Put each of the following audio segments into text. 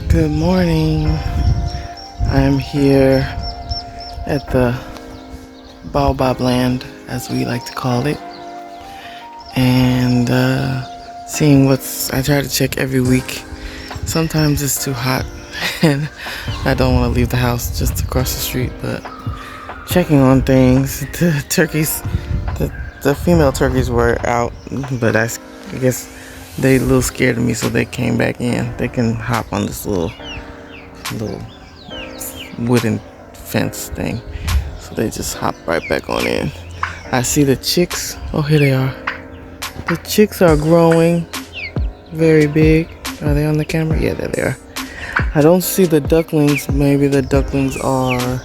Good morning. I am here at the Baobab land, as we like to call it, and seeing I try to check every week. Sometimes it's too hot and I don't want to leave the house just across the street, but checking on things. The turkeys, the female turkeys were out, but I guess they a little scared of me, so they came back in. They can hop on this little wooden fence thing, so they just hop right back on in. I see the chicks. Oh, here they are. The chicks are growing very big. Are they on the camera? Yeah, there they are. I don't see the ducklings. Maybe the ducklings are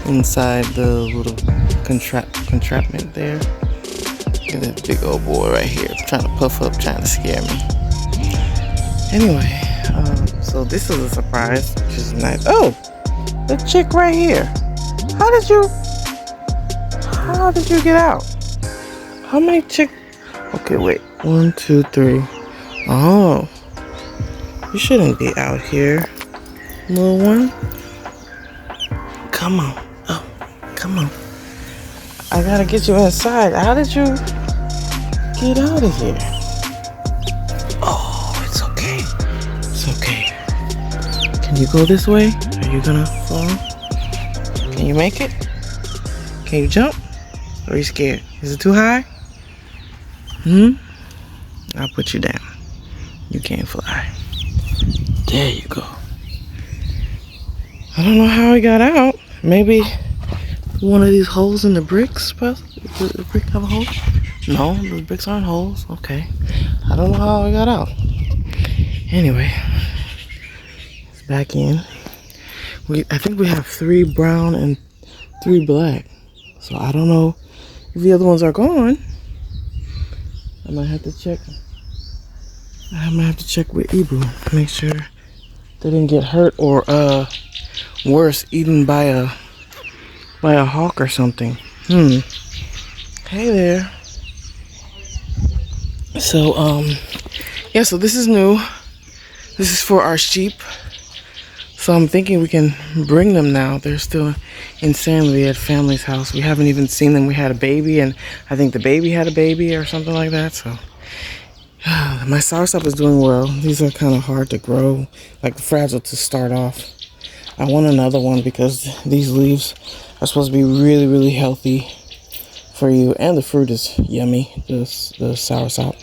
inside the little contraption there. Look at that big old boy right here, trying to puff up, trying to scare me. Anyway, so this is a surprise, which is nice. Oh, the chick right here. How did you get out? How many chick? Okay, wait. 1, 2, 3. Oh, you shouldn't be out here, little one. Come on. Oh, come on. I gotta get you inside. How did you get out of here? Oh, it's okay. It's okay. Can you go this way? Are you gonna fall? Can you make it? Can you jump? Or are you scared? Is it too high? I'll put you down. You can't fly. There you go. I don't know how he got out. Maybe one of these holes in the bricks. Does the brick have a hole? No, the bricks aren't holes. Okay. I don't know how he got out. Anyway, it's back in. I think we have 3 brown and 3 black. So I don't know if the other ones are gone. I might have to check. I might have to check with Ibu. Make sure they didn't get hurt or worse, eaten by a hawk or something. Hey there. So yeah, so this is new. This is for our sheep. So I'm thinking we can bring them now. They're still in Sandy at family's house. We haven't even seen them. We had a baby, and I think the baby had a baby or something like that. So my soursop is doing well. These are kind of hard to grow, like fragile to start off. I want another one because these leaves are supposed to be really, really healthy for you, and the fruit is yummy, the soursop.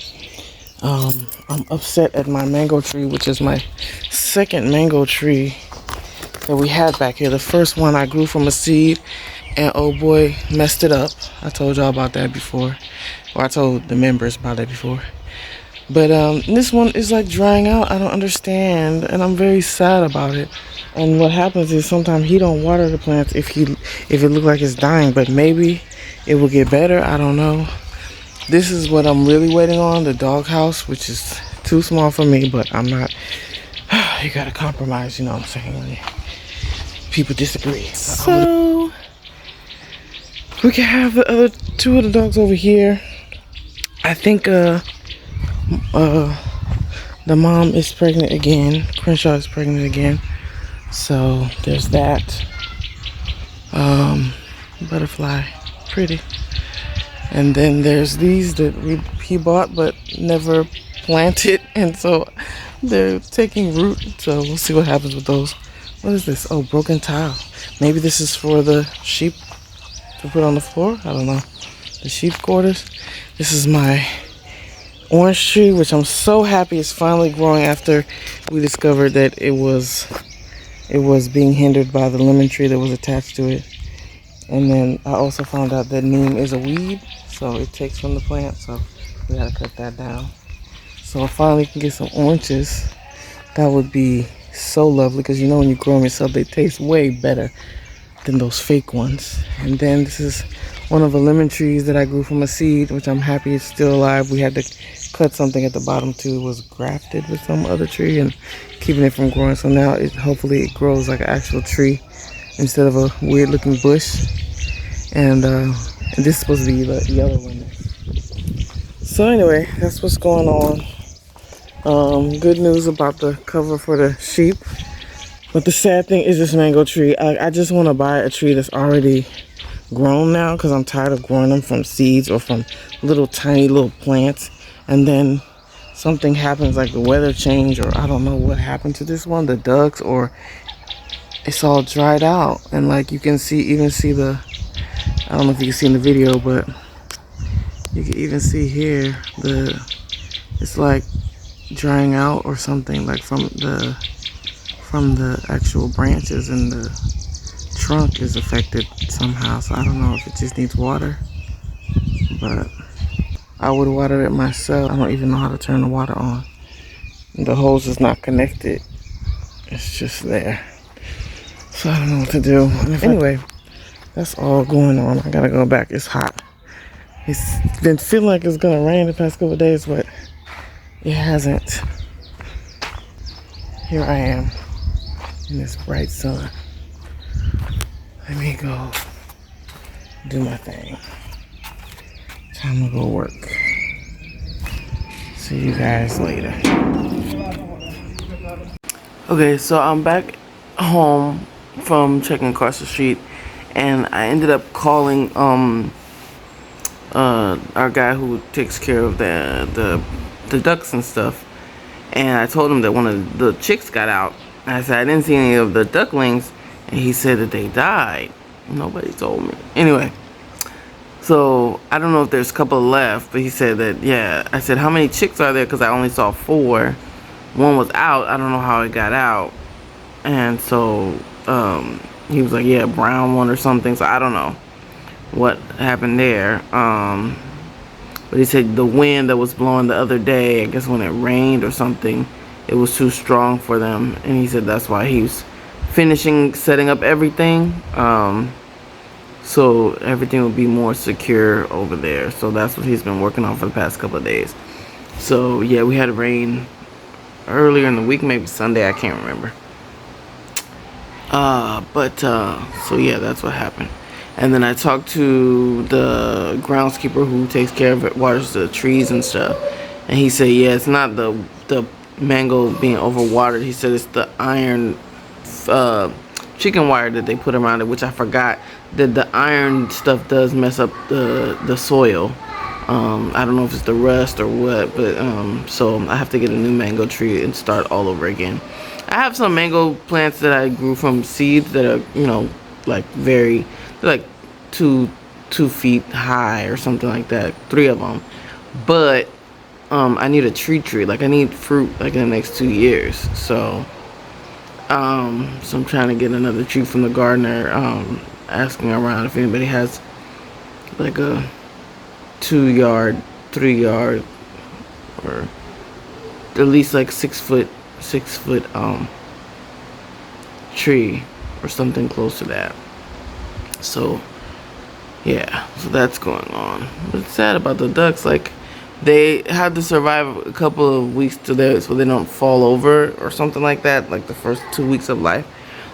I'm upset at my mango tree, which is my second mango tree that we had back here. The first one I grew from a seed, and oh boy, messed it up. I told y'all about that before, or I told the members about that before. But this one is like drying out. I don't understand, and I'm very sad about it. And what happens is sometimes he don't water the plants if it look like it's dying, but maybe it will get better. I don't know. This is what I'm really waiting on, the doghouse, which is too small for me, but I'm not. You gotta compromise, you know what I'm saying, when people disagree. So we can have the other 2 of the dogs over here. I think the mom is pregnant again. Crenshaw is pregnant again. So there's that. Butterfly, pretty. And then there's these that he bought but never planted, and so they're taking root. So we'll see what happens with those. What is this? Oh, broken tile. Maybe this is for the sheep to put on the floor. I don't know. The sheep quarters. This is my orange tree, which I'm so happy is finally growing after we discovered that it was being hindered by the lemon tree that was attached to it. And then I also found out that neem is a weed, so it takes from the plant. So We gotta cut that down. So I finally can get some oranges. That would be so lovely because you know when you grow them yourself, they taste way better than those fake ones. And then this is one of the lemon trees that I grew from a seed, which I'm happy it's still alive. We had to cut something at the bottom too. It was grafted with some other tree and keeping it from growing. So now hopefully it grows like an actual tree instead of a weird looking bush. And this is supposed to be the yellow one. So anyway, that's what's going on. Good news about the cover for the sheep. But the sad thing is this mango tree. I just want to buy a tree that's already grown now because I'm tired of growing them from seeds or from little tiny little plants. And then something happens like the weather change or I don't know what happened to this one, the ducks, or it's all dried out. And like you can even see the, I don't know if you can see in the video, but you can even see here it's like drying out or something, like from the actual branches, and the trunk is affected somehow. So I don't know if it just needs water, but I would water it myself. I don't even know how to turn the water on. The hose is not connected. It's just there. So I don't know what to do. Anyway, that's all going on. I gotta go back. It's hot. It's been feeling like it's gonna rain the past couple of days, but it hasn't. Here I am in this bright sun. Let me go do my thing. Time to go work. See you guys later. Okay, so I'm back home from checking across the street, and I ended up calling our guy who takes care of the ducks and stuff, and I told him that one of the chicks got out. And I said I didn't see any of the ducklings, and he said that they died. Nobody told me. Anyway, so I don't know if there's a couple left, but he said that, yeah. I said, how many chicks are there? Because I only saw 4. One was out. I don't know how it got out. And so he was like, yeah, brown one or something. So I don't know what happened there. But he said the wind that was blowing the other day, I guess when it rained or something, it was too strong for them. And he said that's why he's finishing setting up everything. So everything will be more secure over there. So that's what he's been working on for the past couple of days. So yeah, we had rain earlier in the week, maybe Sunday, I can't remember. So yeah, that's what happened. And then I talked to the groundskeeper who takes care of it, waters the trees and stuff. And he said, yeah, it's not the mango being overwatered. He said it's the iron chicken wire that they put around it, which I forgot that the iron stuff does mess up the soil. I don't know if it's the rust or what, but so I have to get a new mango tree and start all over again. I have some mango plants that I grew from seeds that are, you know, like they're like two feet high or something like that, 3 of them. But I need a tree, like I need fruit like in the next 2 years. So so I'm trying to get another tree from the gardener, asking around if anybody has like a 2-yard, 3-yard, or at least like 6 foot tree or something close to that. So yeah, so that's going on. What's sad about the ducks, like they had to survive a couple of weeks so they don't fall over or something like that, like the first 2 weeks of life.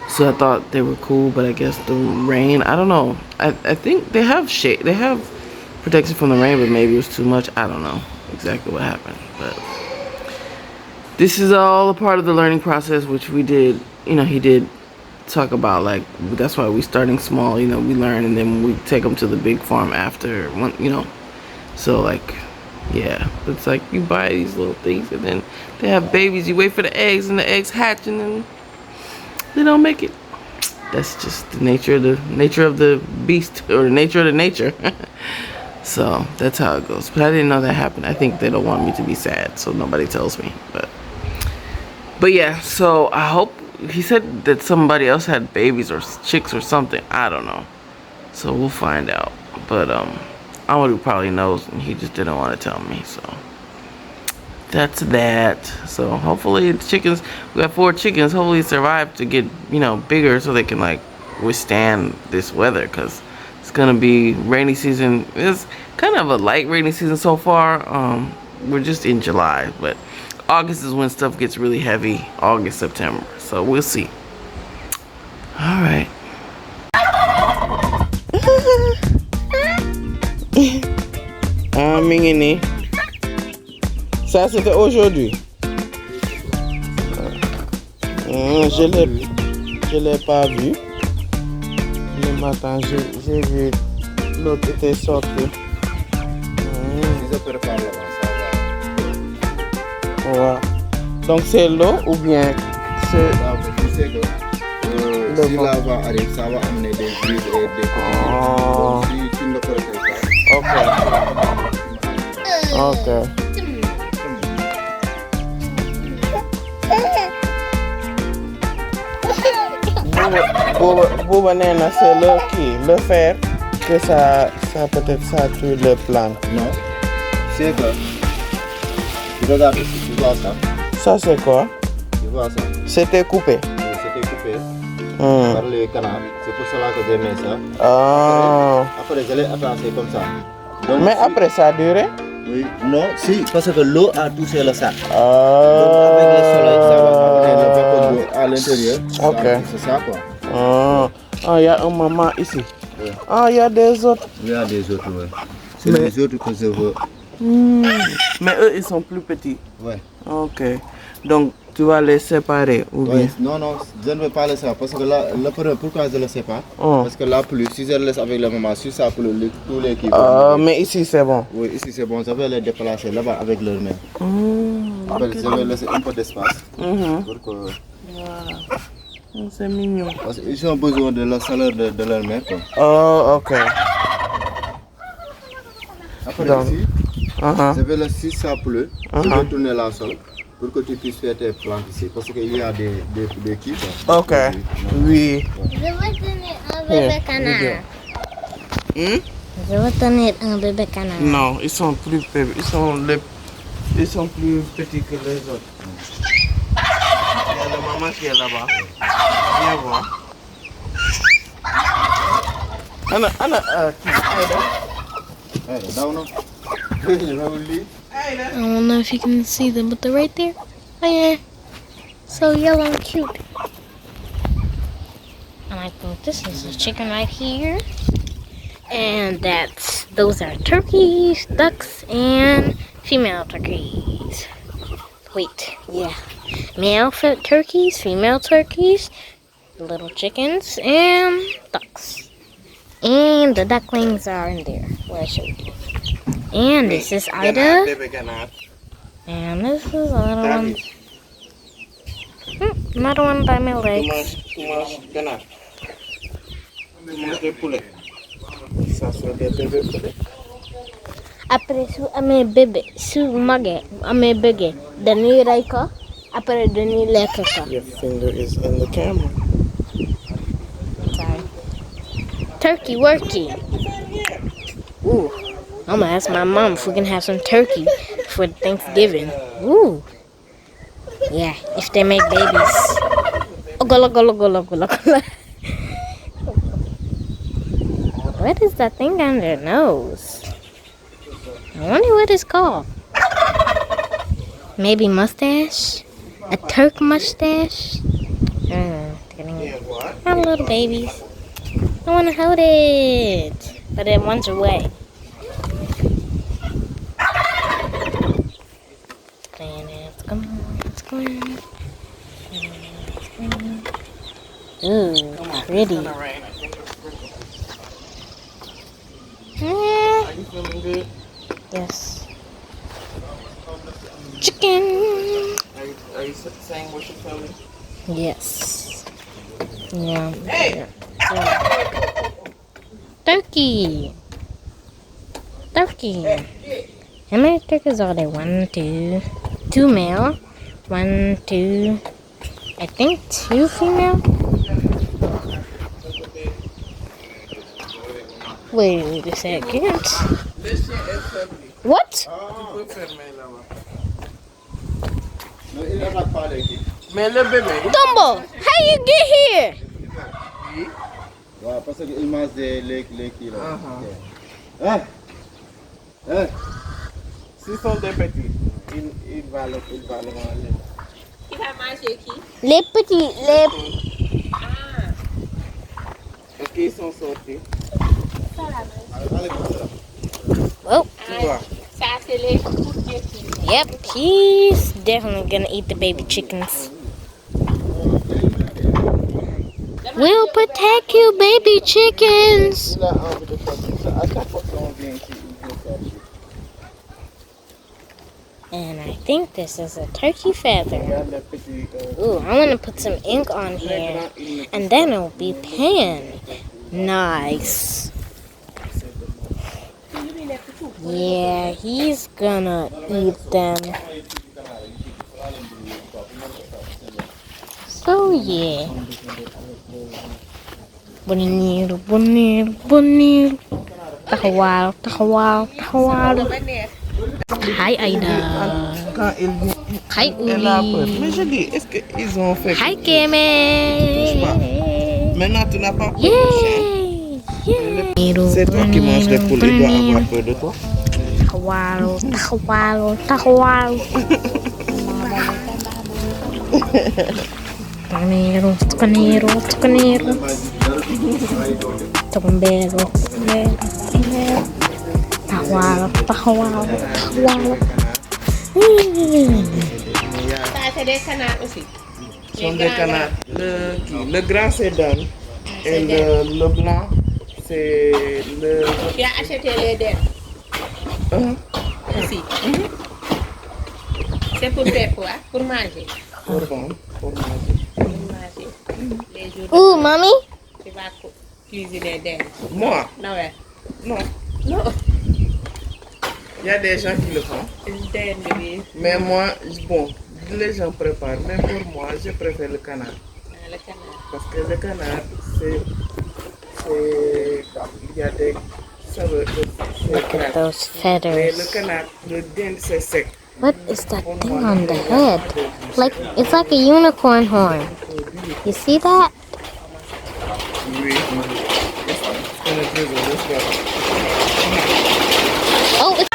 So I thought they were cool, but I guess the rain, I don't know. I think they have shade, they have protection from the rain, but maybe it was too much. I don't know exactly what happened, but this is all a part of the learning process, which we did, you know, he did talk about, like, that's why we starting small, you know, we learn and then we take them to the big farm after one, you know. So like, yeah, it's like you buy these little things and then they have babies, you wait for the eggs and the eggs hatch and then they don't make it. That's just the nature of the beast, or the nature of the nature. So that's how it goes. But I didn't know that happened. I think they don't want me to be sad, so nobody tells me. But yeah, so I hope, he said that somebody else had babies or chicks or something. I don't know. So we'll find out. But Amadou probably knows, and he just didn't want to tell me. So that's that. So hopefully the chickens, we got 4 chickens. Hopefully survive to get, you know, bigger so they can like withstand this weather, because it's gonna be rainy season. It's kind of a light rainy season so far. We're just in July, but August is when stuff gets really heavy. August, September. So we'll see. All right. Ah, Mingini. Ça c'était aujourd'hui. Je l'ai pas vu. Le matin, j'ai vu l'autre était sorti. Ils préparent là-bas, ça va. Ouais. Donc c'est l'eau ou bien c'est... Tu sais que si la va arrive, ça va amener des huiles et des coquilles. Donc si tu ne le prépares pas. Ok. Bouba Nena, c'est le fer que ça peut-être ça tue le plant. Non, c'est que regarde ici, tu vois ça. Ça c'est quoi? Tu vois ça. C'était coupé. C'était coupé par le canal. C'est pour cela que j'ai mis ça. Ah. Après, je l'ai attaché comme ça. Donc, Mais après ça a duré? Oui, non, si, parce que l'eau a touché le sac. Ah. Donc avec le soleil, ça va amener le vapeur d'eau à l'intérieur. Ok. C'est ça quoi. Ah, il y a un maman ici. Oui. Ah, il y a des autres. Il y a des autres, oui. C'est les autres que je veux. Mais eux, ils sont plus petits. Oui. Ok. Donc, tu vas les séparer ou bien? Oui. Non, non, je ne veux pas laisser ça. Parce que là, pourquoi je le sépare? Parce que la pluie, si je le laisse avec la maman, si ça pleut, tous les qui vont. Mais ici, c'est bon. Oui, ici c'est bon. Je vais les déplacer là-bas avec leur mère. Après, je vais laisser un peu d'espace. Pour que... C'est mignon. Parce qu'ils ont besoin de la chaleur de leur mère. Quoi. Oh, ok. Après Donc, ici, je vais laisser, si ça pleut, je vais tourner la sol pour que tu puisses faire tes plantes ici. Parce qu'il y a des qui. Quoi. Ok. Oui. Je vais donner un bébé canard. Je vais donner un bébé canard. Non, ils sont plus petits. Ils sont plus petits que les autres. Il y a la maman qui est là-bas. Viens voir. Anna, qui? Hey, down now. I don't know if you can see them, but they're right there. Oh yeah. So yellow and cute. And I think this is a chicken right here. And those are turkeys, ducks, and female turkeys. Wait, yeah. Male turkeys, female turkeys, little chickens, and ducks. And the ducklings are in there, where I showed you. And this is Ida. And this is another one. Another one by my legs. Après, su amee bébé, su magee, amee bébé, dañuy rey ko. Après, dañuy lekk ko. Your finger is in the camera. Sorry. Turkey worky. Ooh. I'm gonna ask my mom if we can have some turkey for Thanksgiving. Ooh. Yeah, if they make babies. Ogola, gola, gola, gola, gola. What is that thing on their nose? I wonder what it's called. Maybe mustache? A Turk mustache? Have little babies. I want to hold it, but it wants away. Let's go. Ooh, pretty. Are you feeling good? Yes. Chicken. Are you saying what you're feeling? Yes. Yeah. Hey. Yeah. Turkey. How many turkeys are there? 1, 2. 2 male. 1, 2. I think 2 female. Wait a second. What? Mais le bébé. Dumbo, how you get here? Ouais, parce qu'il mange les kilos. Ah! Ah! S'ils sont des petits, il va le manger. Il va manger qui? Les petits, les... Parce qu'ils sont sortis. Oh, Tu vois. Ça, c'est les poultry. yep, he's definitely gonna eat the baby chickens. We'll protect you, baby chickens. Il a envie de faire ça. À chaque fois qu'on vient ici, il veut sortir. And I think this is a turkey feather. Regarde les petits. Ooh, I want to put some ink on here, and then it'll be pan. Nice. Yeah, he's gonna eat them. So yeah. Bonito, bonito, bonito. Tahawal, tahawal, tahawal. Hi Aida. Quand il Hi elle a peur. Uli. Mais je dis, est-ce qu'ils ont fait Hi quelque chose? Keme. Maintenant, tu n'as pas peur du chien. Yeah. C'est toi qui manges les poules. Il doit avoir peur de toi. Tahawal, tahawal, tahawal. Tucanero, tucanero, tucanero. Tucambero, tucambero. Tahawal, tahawal, tahawal. Ça, c'est des canards aussi. Ce sont des canards. Le grand, c'est Dan. Et le blanc, c'est le... Tu as acheté les dents aussi. C'est pour faire quoi? Pour manger. Pour vendre, pour manger. Pour manger. Les jours Ooh, mommy. tu vas cuisiner des dents. Moi, Non, ouais. non. Non. Il y a des gens qui le font. Une dinde, oui. Mais moi, bon, les gens préparent. Mais pour moi, je préfère le canard. Ah, le canard. Parce que le canard, c'est il y a des saveurs. Look at those Mais feathers. le canard, le dinde, c'est sec. What is that thing on the head? Like it's like a unicorn horn. You see that? Oui. Oh, it's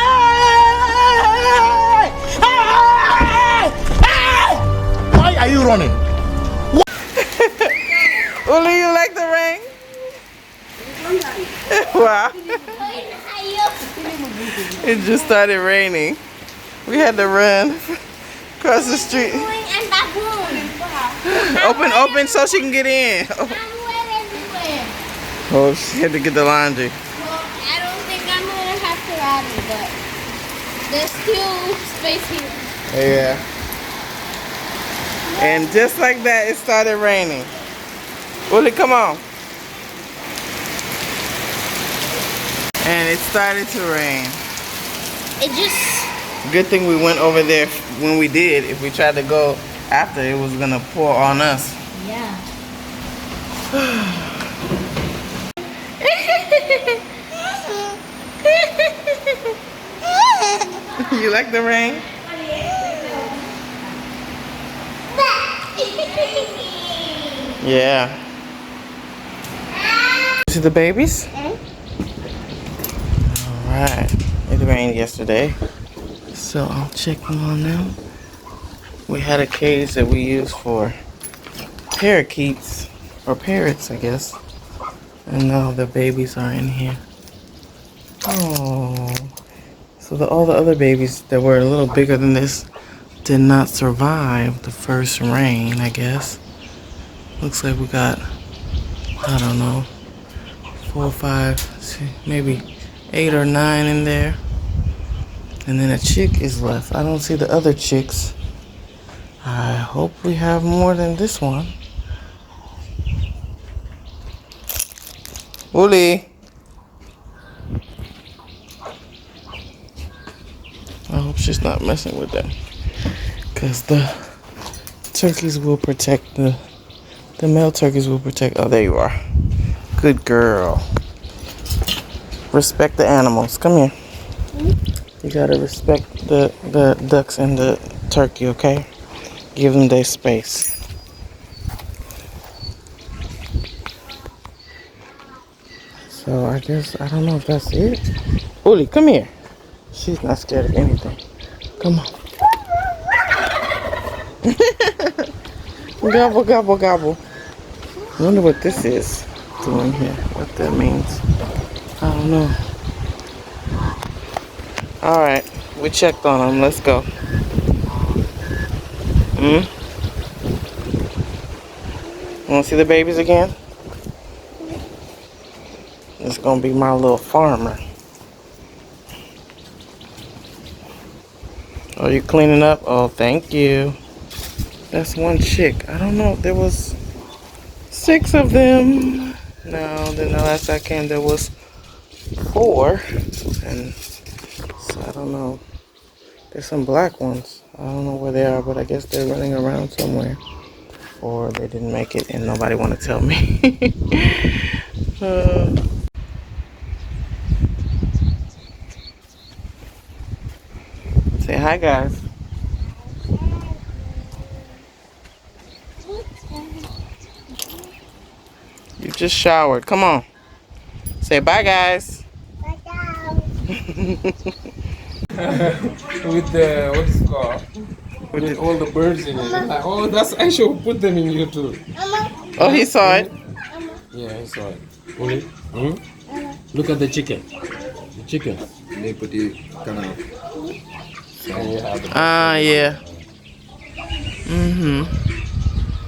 Why are you running? Uli, you like the rain? Wow. It just started raining. We had to run across the street. Open so she can get in. Oh, she had to get the laundry. I don't think I'm gonna have to ride it, but there's still space here. Yeah. And just like that, it started raining. Uli, come on. And it started to rain. It just Good thing we went over there when we did. If we tried to go after, it was gonna pour on us. yeah. You like the rain? Yeah. See the babies? Alright. It rained yesterday. So I'm checking on them. We had a cage that we used for parakeets, or parrots, I guess. And now the babies are in here. Oh. So all the other babies that were a little bigger than this did not survive the first rain, I guess. Looks like we got, I don't know, 4 or 5, maybe 8 or 9 in there. And then a chick is left. I don't see the other chicks. I hope we have more than this one. Uli. I hope she's not messing with them. Because the turkeys will protect the male turkeys will protect. Oh, there you are. Good girl. Respect the animals. Come here. You gotta respect the ducks and the turkey, okay? Give them their space. So I guess, I don't know if that's it. Uli, come here. She's not scared of anything. Come on. Gobble, gobble, gobble. I wonder what this is doing here. What that means. I don't know. Alright, we checked on them. Let's go. Want to see the babies again? It's gonna be my little farmer. Oh, you cleaning up? Oh, thank you. That's one chick. I don't know if there was 6 of them. No, then the last I came there was 4. And so I don't know. There's some black ones. I don't know where they are, but I guess they're running around somewhere. Or they didn't make it and nobody want to tell me. Say hi, guys. You just showered. Come on. Say bye, guys. Bye, guys. With the, what is it called? With all the birds in it. Like, oh, that's, I should put them in YouTube. Oh, he saw it. Yeah, I saw it. Uli, look at the chicken. The chicken. Les petits canards. And you have the Yeah.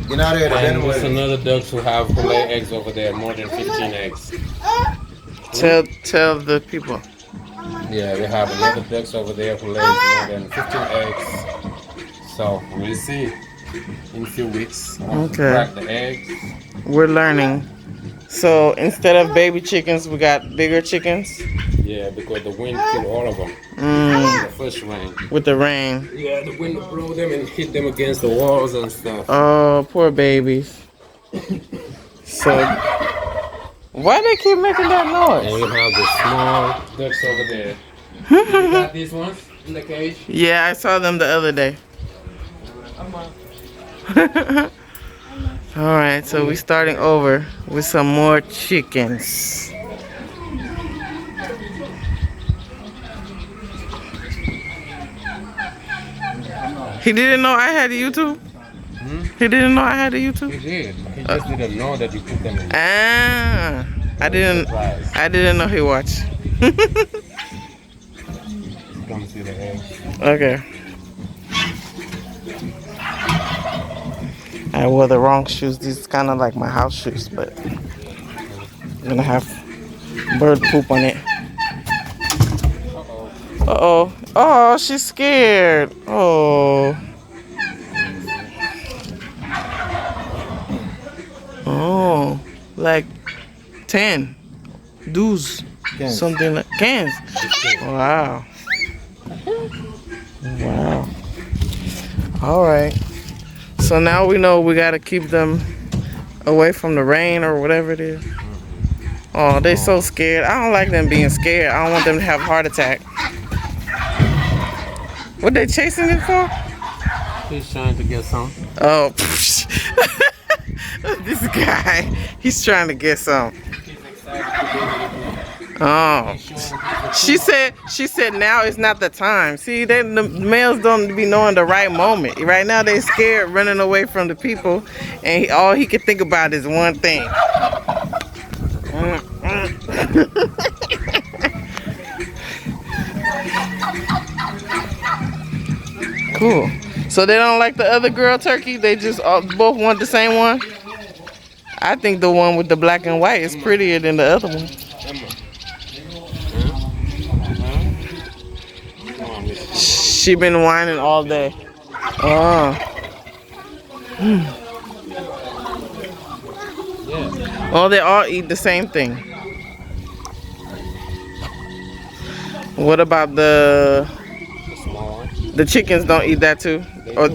Ginaar yooyu and benn there's mooy another ducks who lay eggs over there, more than 15 eggs. Tell the people. Yeah, we have another ducks over there who lays more than 15 eggs. So we'll see in a few weeks. Okay. Crack the eggs. We're learning. So instead of baby chickens, we got bigger chickens. Yeah, because the wind killed all of them. The first rain. With the rain. Yeah, the wind blew them and hit them against the walls and stuff. Oh, poor babies. So, why they keep making that And noise? you have the small ducks over there. You got these ones in the cage? Yeah, I saw them the other day. All right, so we're starting over with some more chickens. He didn't know I had a YouTube? He didn't know I had a YouTube? He did. He just didn't know that you put them in. Ah, I didn't know he watched. Come see the eggs. Okay. I wore the wrong shoes. These is kind of like my house shoes, but I'm gonna have bird poop on it. Uh-oh. Oh, she's scared. Oh. Oh, like 10. Doos. Cans. Something like cans. Wow. Wow. All right. So now we know we gotta keep them away from the rain or whatever it is. Oh, they so scared. I don't like them being scared. I don't want them to have a heart attack. What they chasing it for? He's trying to get some. Oh, this guy. He's trying to get some. Oh, she said now is not the time. See, the males don't be knowing the right moment. Right now they scared running away from the people, and all he can think about is one thing. Cool. So they don't like the other girl turkey? They just both want the same one? I think the one with the black and white is prettier than the other one. She been whining all day. Oh. Oh, they all eat the same thing. What about the chickens? Don't eat that too? Or,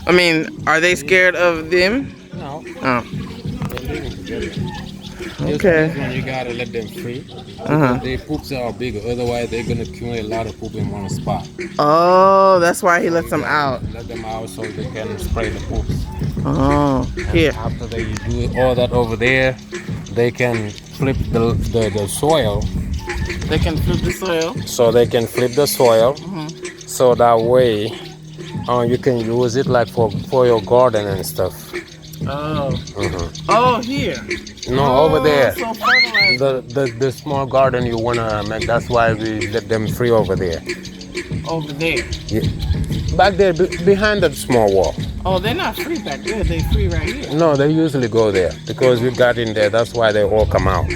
I mean, are they scared of them? No. Oh. They're living together. Okay. Just when you gotta let them free. Because their poops are bigger. Otherwise, they're gonna accumulate a lot of poop in one spot. Oh, that's why he lets You them gotta out. Let them out so they can spray the poops. Oh, here. After they do all that over there, they can flip the soil. They can flip the soil. So they can flip the soil. So that way, you can use it like for your garden and stuff. Oh. Oh, here. No, over there. So fertilizer. The small garden you wanna make. That's why we let them free over there. Over there. Yeah. Back there, behind that small wall. Oh, they're not free back there. They're free right here. No, they usually go there because we got in there. That's why they all come out.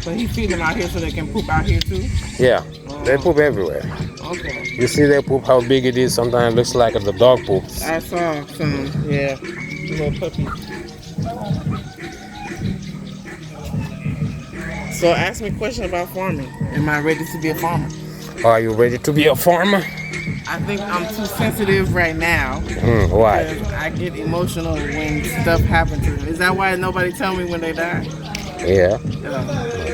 But he feed them out here so they can poop out here too. Yeah, they poop everywhere. Okay. You see their poop, how big it is? Sometimes it looks like the dog poops. I saw some, yeah, little puppies. So ask me a question about farming. Am I ready to be a farmer? Are you ready to be a farmer? I think I'm too sensitive right now. Why? Because I get emotional when stuff happens to them. Is that why nobody tell me when they die? Yeah.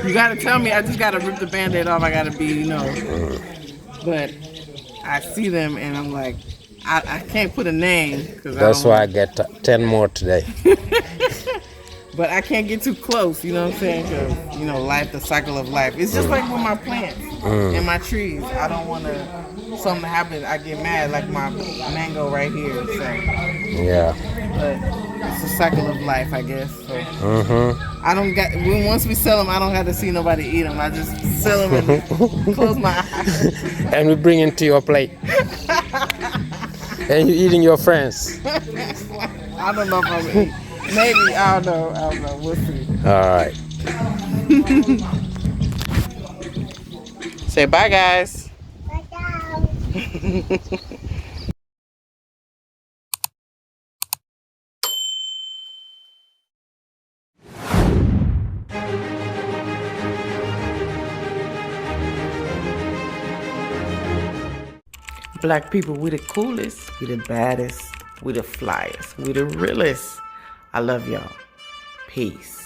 You gotta tell me. I just gotta rip the Band-Aid off. I gotta be, you know. But I see them and I'm like, I can't put a name. That's why I get 10 more today. But I can't get too close, you know what I'm saying? Because, you know, life, the cycle of life. It's just like with my plants and my trees. I don't want something to happen. I get mad, like my mango right here. So. Yeah. But it's a cycle of life, I guess. So. I don't got. Once we sell them, I don't have to see nobody eat them. I just sell them and close my eyes. And we bring it to your plate. And you eating your friends. I don't know if I'm gonna eat. Maybe, I don't know. We'll see. All right. Say bye, guys. Black people, we the coolest, we the baddest, we the flyest, we the realest. I love y'all. Peace.